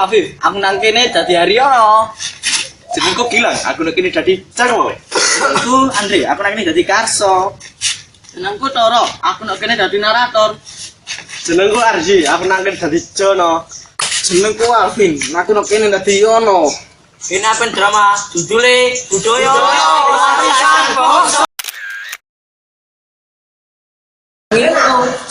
Afif, aku nang kene dadi Haryono. Jenengku Gilang, aku nang kene dadi Cangwo. Aku Andre, aku nang kene dadi Karso. Jenengku Toro, aku nang kene dadi narator. Jenengku Arji, aku nang kene dadi Jono. Jenengku Alvin, aku nang kene dadi Yono. Ini apa drama? Judulnya Budaya.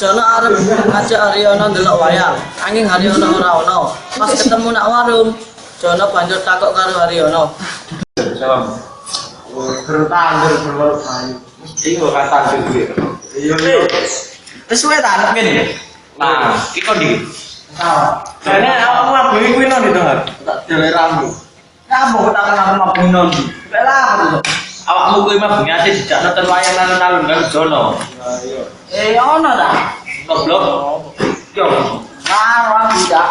Jono arep ngajak Haryono ndelok wayang. Angin Haryono ora ono. Pas ketemu nak warung, Jono banjur takok karo Haryono. Salam. Gertandur berwol kayu. Iki kok kata dhewe. Iya. Wis suwe ta anak kene. Nah, iki kok ndi? Jane awakmu mabui kuwi nang ndi to, Har? Tak delerammu. Kamu kok tak kenal mabui nang ndi? Lah, Awakmu kuwi mah bengate dijak nonton wayang nang alun kan Jono. iya. Ono ta? Goblok. Yo. Karo aku ya.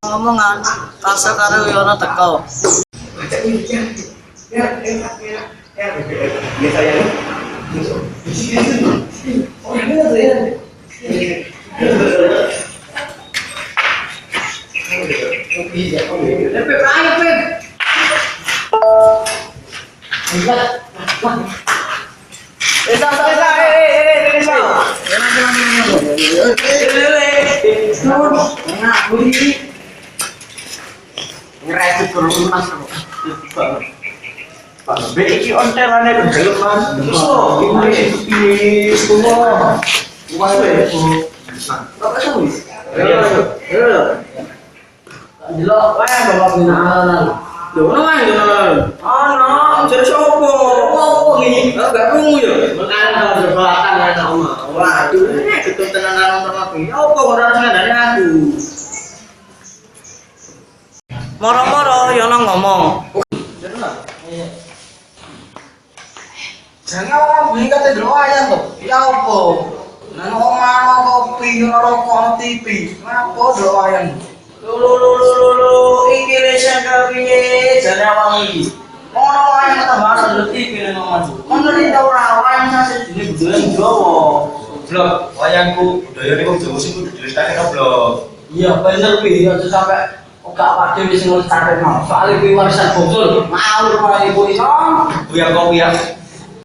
Ngomongan, Karso karo Yono teko. Ngeresip kerumas kok. Pak, iki ontelane kendel Mas. Oh, ini semua. Wah, apa sih? Delok wae bapak binalan. Lho, ono wae jalan. Ono, Jare sopo? opo iki? Enggak rungu ya. Makane kalau berkelatan ya tak omah. Waduh, tutup tenanan nonton aku. Ya apa ora senandane aku? Moro-moro Yono ngomong. Jangan orang beli kate delok wayang to. Ya apa? Nang omah kopi, rokok, TV. Ngapa delok wayang? Lho, iki lesen piye jane awakmu iki? Ono wayang tambah ndelok TV nang omah. Ono ning ta ora wayang sase jenenge budaya Jawa. Blok, wayangku budayane wong Jawa sing kudu dilestarikan blok. Iya bener pi, aja sampe gak pade wis ngelestarikan. Soale kuwi warisan bangsa. Maur malah ibu iki. Buyang kopi ya.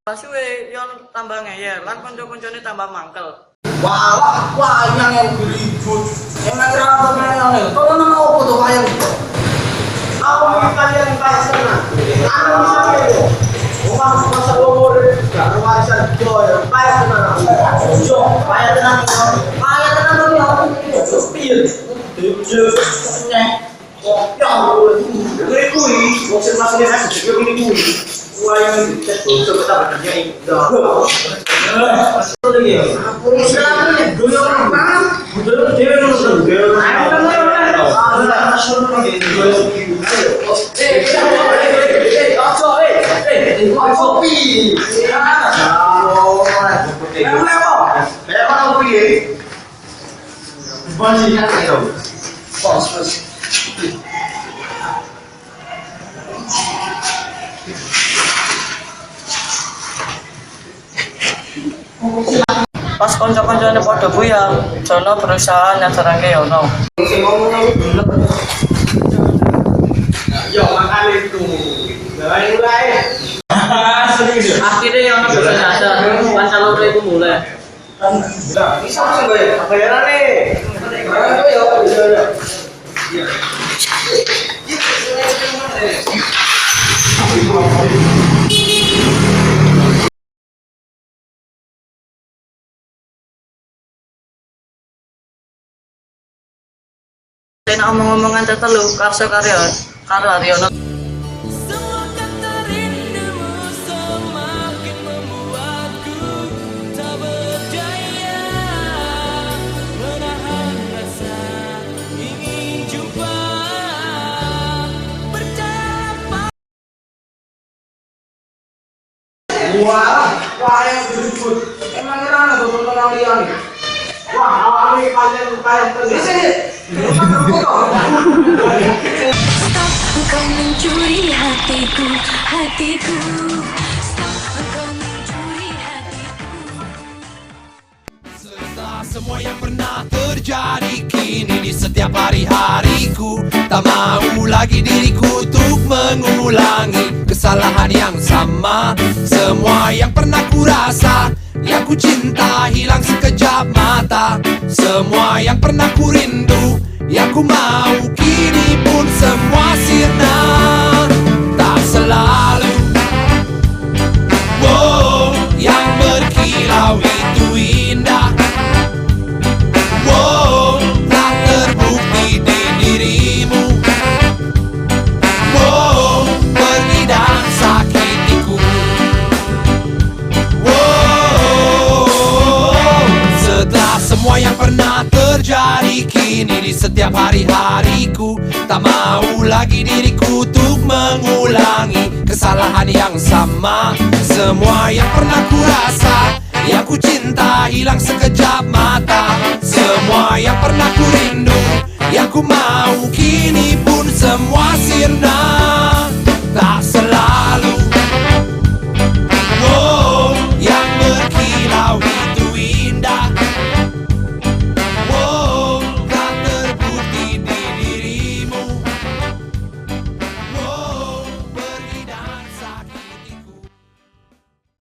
Pas suwe Yono tambah ngeyel, lan kanca-kancane tambah mangkel. Walah, wayang yang ribut. Emang kira apa menene? Kalau nang opo to wayang? Aku mikir kalian kayak sana. Ana bisa kaya. Omah masa umur gak warisan Jawa, payah tenan aku. Yo, payah tenan. Payah tenan to ya. Piye? Nek. Ya, kuwi kuwi, wong sing masih nek yo kuwi. Wayang cek bocor kita benernya iki. Aku Islam ini dunia orang budaya dewe nang dewe. Pas kanca-kancane padha buyar, Jono berusaha nyadarake Yono. Yo makan itu. Mulai. Akhirnya Yono bisa nyadar, panca loro iku mulai. Lah, bisa langsung bayarane. Tena omong-omongan tetelu Karso karo Haryono. Semua kata rindumu semakin membuatku tak berdaya menahan rasa ingin jumpa. Percaya Wah, wayang ribut. Emang kira ana to nang liyane? Wah, awake kalian kayak tenan. Stop engkau mencuri hatiku, hatiku. Stop engkau mencuri hatiku. Serta semua yang pernah pernah terjadi kini di setiap hari-hariku. Tak mau lagi diriku untuk mengulangi kesalahan yang sama. Semua yang pernah ku rasa, yang ku cinta hilang sekejap mata. Semua yang pernah ku rindu, yang ku mau kini pun semua sirna. Tak selalu wow, yang berkilau itu indah. Wow, tak terbukti di dirimu. Wow, pergi dan sakitiku. Wow, setelah semua yang pernah terjadi kini di setiap hari-hariku. Tak mau lagi diriku untuk mengulangi kesalahan yang sama. Semua yang pernah ku rasa, yang ku cinta hilang sekejap mata. Semua yang pernah ku rindu, yang ku mau kini